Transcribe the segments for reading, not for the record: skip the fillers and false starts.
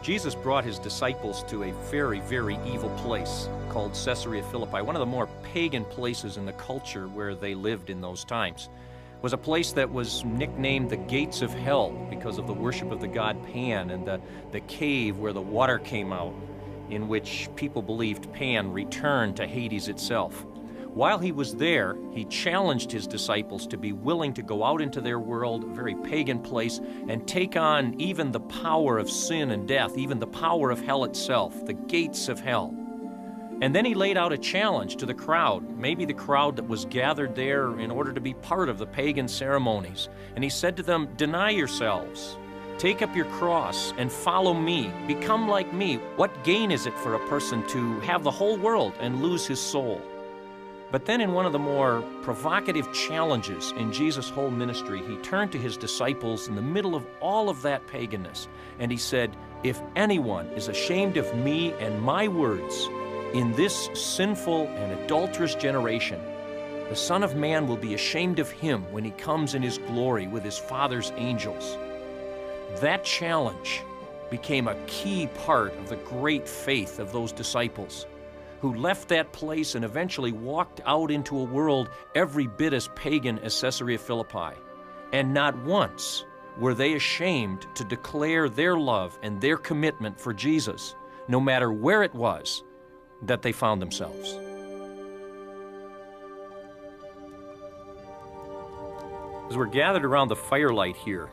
Jesus brought his disciples to a very, very evil place called Caesarea Philippi, one of the more pagan places in the culture where they lived in those times. It was a place that was nicknamed the Gates of Hell because of the worship of the god Pan and the cave where the water came out, in which people believed Pan returned to Hades itself. While he was there, he challenged his disciples to be willing to go out into their world, a very pagan place, and take on even the power of sin and death, even the power of hell itself, the gates of hell. And then he laid out a challenge to the crowd, maybe the crowd that was gathered there in order to be part of the pagan ceremonies. And he said to them, "Deny yourselves, take up your cross and follow me, become like me. What gain is it for a person to have the whole world and lose his soul?" But then in one of the more provocative challenges in Jesus' whole ministry, he turned to his disciples in the middle of all of that paganness, and he said, "If anyone is ashamed of me and my words in this sinful and adulterous generation, the Son of Man will be ashamed of him when he comes in his glory with his Father's angels." That challenge became a key part of the great faith of those disciples, who left that place and eventually walked out into a world every bit as pagan as Caesarea Philippi. And not once were they ashamed to declare their love and their commitment for Jesus, no matter where it was that they found themselves. As we're gathered around the firelight here,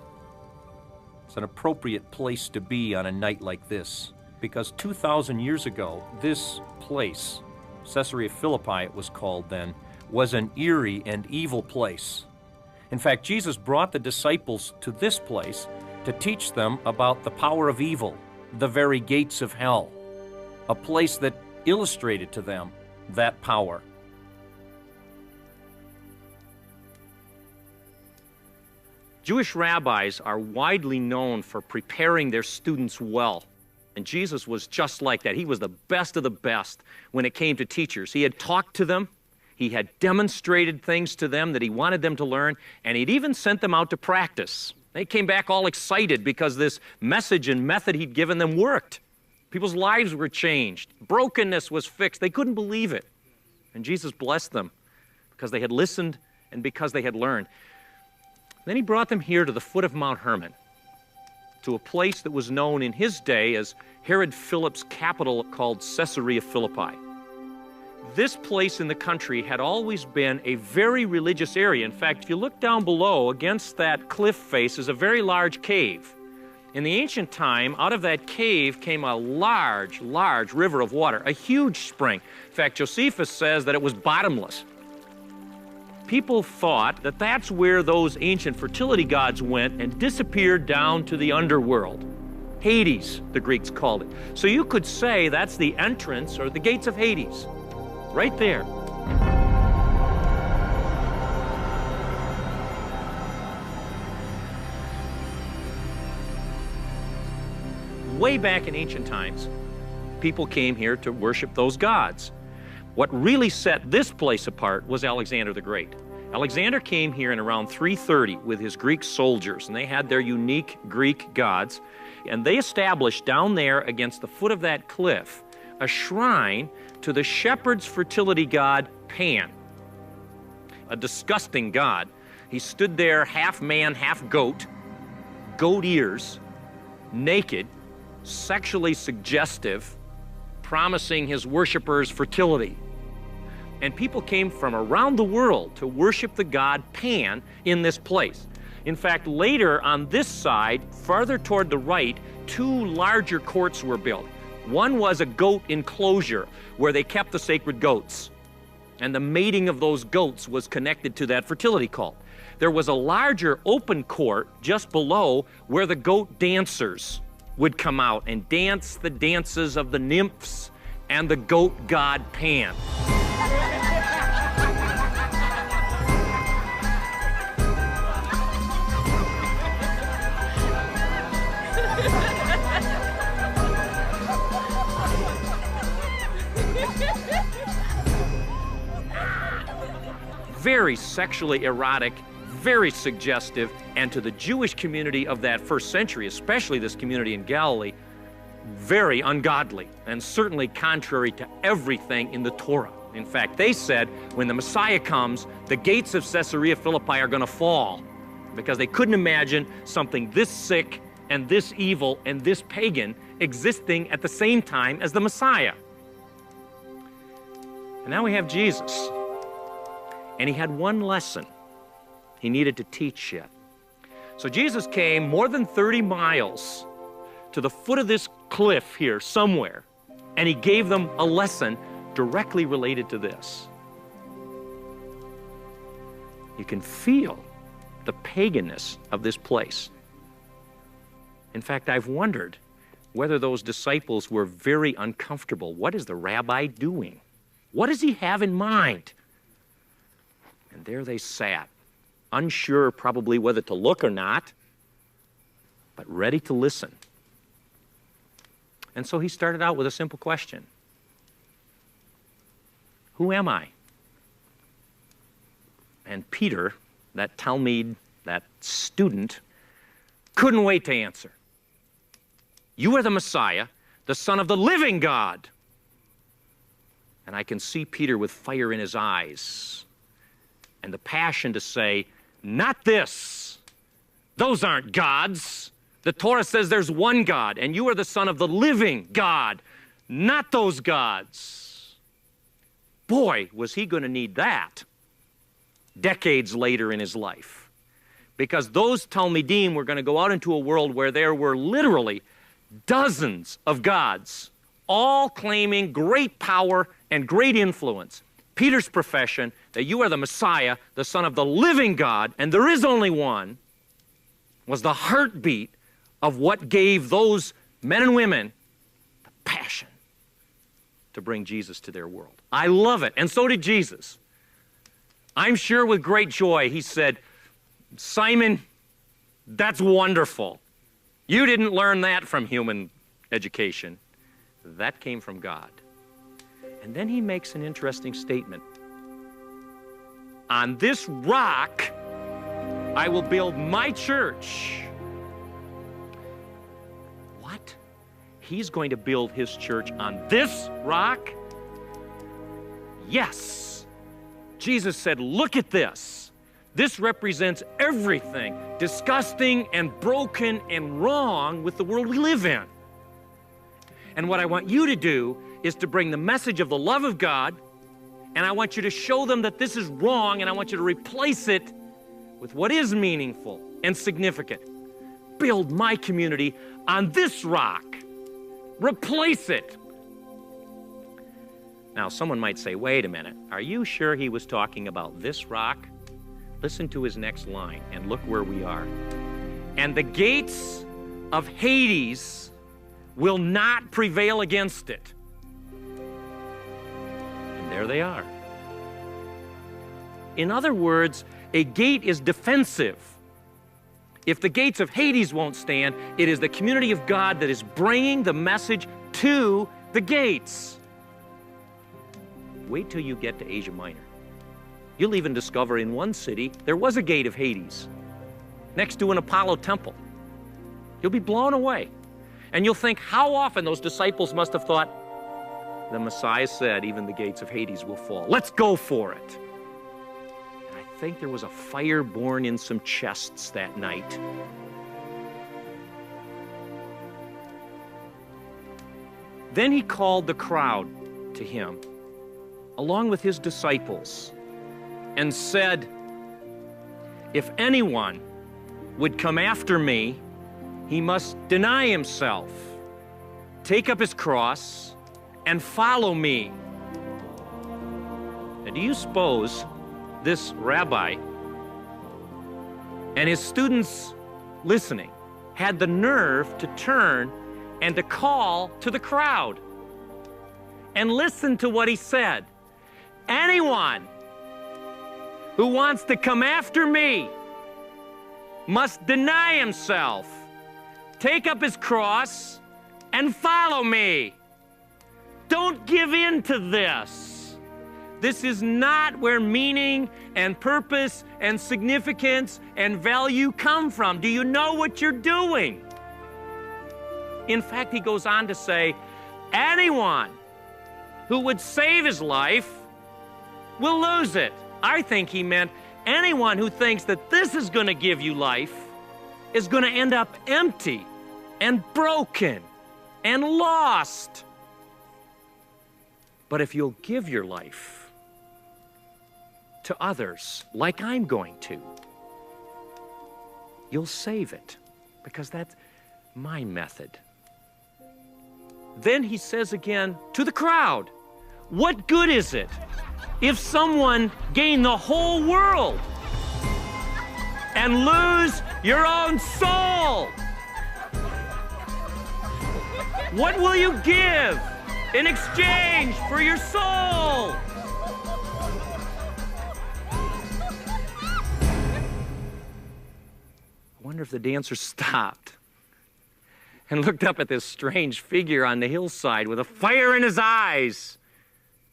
it's an appropriate place to be on a night like this, because 2,000 years ago, this place, Caesarea Philippi it was called then, was an eerie and evil place. In fact, Jesus brought the disciples to this place to teach them about the power of evil, the very gates of hell, a place that illustrated to them that power. Jewish rabbis are widely known for preparing their students well. And Jesus was just like that. He was the best of the best when it came to teachers. He had talked to them, he had demonstrated things to them that he wanted them to learn, and he'd even sent them out to practice. They came back all excited because this message and method he'd given them worked. People's lives were changed. Brokenness was fixed. They couldn't believe it. And Jesus blessed them because they had listened and because they had learned. Then he brought them here to the foot of Mount Hermon, to a place that was known in his day as Herod Philip's capital called Caesarea Philippi. This place in the country had always been a very religious area. In fact, if you look down below, against that cliff face is a very large cave. In the ancient time, out of that cave came a large, large river of water, a huge spring. In fact, Josephus says that it was bottomless. People thought that that's where those ancient fertility gods went and disappeared down to the underworld. Hades, the Greeks called it. So you could say that's the entrance or the gates of Hades, right there. Way back in ancient times, people came here to worship those gods. What really set this place apart was Alexander the Great. Alexander came here in around 330 with his Greek soldiers, and they had their unique Greek gods, and they established down there against the foot of that cliff a shrine to the shepherd's fertility god Pan, a disgusting god. He stood there half man, half goat, goat ears, naked, sexually suggestive, promising his worshipers fertility. And people came from around the world to worship the god Pan in this place. In fact, later on this side, farther toward the right, two larger courts were built. One was a goat enclosure where they kept the sacred goats, and the mating of those goats was connected to that fertility cult. There was a larger open court just below where the goat dancers would come out and dance the dances of the nymphs and the goat god Pan. Very sexually erotic, very suggestive, and to the Jewish community of that first century, especially this community in Galilee, very ungodly and certainly contrary to everything in the Torah. In fact, they said when the Messiah comes, the gates of Caesarea Philippi are going to fall, because they couldn't imagine something this sick and this evil and this pagan existing at the same time as the Messiah. And now we have Jesus. And he had one lesson he needed to teach yet. So Jesus came more than 30 miles to the foot of this cliff here somewhere, and he gave them a lesson directly related to this. You can feel the paganness of this place. In fact, I've wondered whether those disciples were very uncomfortable. What is the rabbi doing? What does he have in mind? And there they sat, unsure probably whether to look or not, but ready to listen. And so he started out with a simple question. Who am I? And Peter, that Talmud, that student, couldn't wait to answer. You are the Messiah, the Son of the living God. And I can see Peter with fire in his eyes and the passion to say, not this. Those aren't gods. The Torah says there's one God, and you are the Son of the living God, not those gods. Boy, was he going to need that decades later in his life. Because those Talmidim were going to go out into a world where there were literally dozens of gods, all claiming great power and great influence. Peter's profession that you are the Messiah, the Son of the living God, and there is only one, was the heartbeat of what gave those men and women the passion to bring Jesus to their world. I love it, and so did Jesus. I'm sure with great joy he said, Simon, that's wonderful. You didn't learn that from human education. That came from God. And then he makes an interesting statement. On this rock, I will build my church. What? He's going to build his church on this rock? Yes. Jesus said, look at this. This represents everything disgusting and broken and wrong with the world we live in. And what I want you to do is to bring the message of the love of God, and I want you to show them that this is wrong, and I want you to replace it with what is meaningful and significant. Build my community on this rock. Replace it. Now, someone might say, wait a minute, are you sure he was talking about this rock? Listen to his next line, and look where we are. And the gates of Hades will not prevail against it. And there they are. In other words, a gate is defensive. If the gates of Hades won't stand, it is the community of God that is bringing the message to the gates. Wait till you get to Asia Minor. You'll even discover in one city there was a gate of Hades next to an Apollo temple. You'll be blown away. And you'll think how often those disciples must have thought, the Messiah said even the gates of Hades will fall. Let's go for it. And I think there was a fire born in some chests that night. Then he called the crowd to him, along with his disciples, and said, if anyone would come after me, he must deny himself, take up his cross, and follow me. Now, do you suppose this rabbi and his students listening had the nerve to turn and to call to the crowd? And listen to what he said. Anyone who wants to come after me must deny himself, take up his cross, and follow me. Don't give in to this. This is not where meaning and purpose and significance and value come from. Do you know what you're doing? In fact, he goes on to say, anyone who would save his life will lose it. I think he meant anyone who thinks that this is going to give you life is going to end up empty and broken and lost. But if you'll give your life to others like I'm going to, you'll save it, because that's my method. Then he says again to the crowd, what good is it if someone gain the whole world and lose your own soul? What will you give in exchange for your soul? I wonder if the dancer stopped and looked up at this strange figure on the hillside with a fire in his eyes,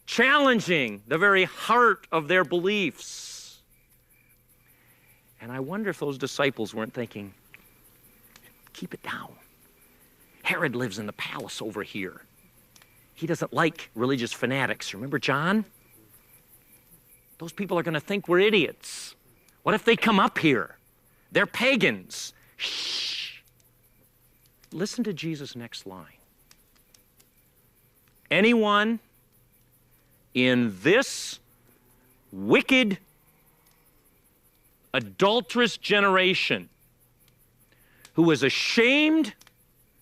challenging the very heart of their beliefs. And I wonder if those disciples weren't thinking, keep it down. Herod lives in the palace over here. He doesn't like religious fanatics. Remember John? Those people are going to think we're idiots. What if they come up here? They're pagans. Shh. Listen to Jesus' next line. Anyone in this wicked, adulterous generation who is ashamed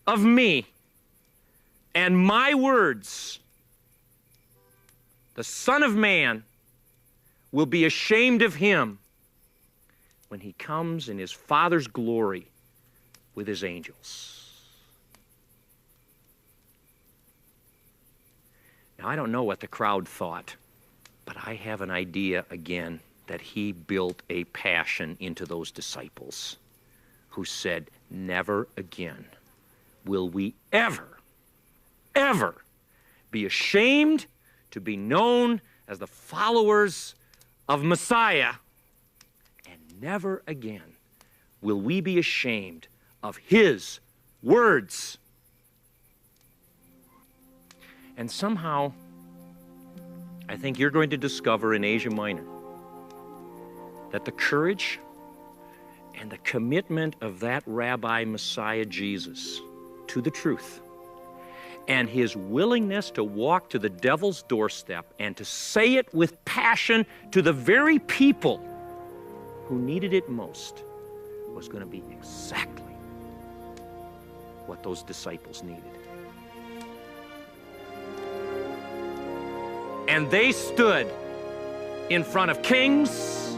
of me and my words, the Son of Man will be ashamed of him when he comes in his Father's glory with his angels. Now, I don't know what the crowd thought, but I have an idea again that he built a passion into those disciples who said, never again will we ever be ashamed to be known as the followers of Messiah, and never again will we be ashamed of his words. And somehow, I think you're going to discover in Asia Minor that the courage and the commitment of that Rabbi Messiah Jesus to the truth, and his willingness to walk to the devil's doorstep and to say it with passion to the very people who needed it most, was going to be exactly what those disciples needed. And they stood in front of kings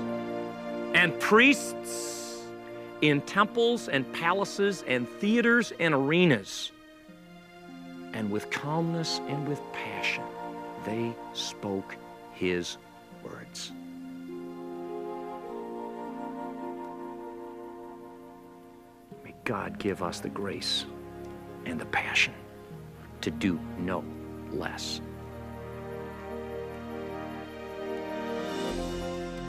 and priests, in temples and palaces and theaters and arenas. And with calmness and with passion, they spoke his words. May God give us the grace and the passion to do no less.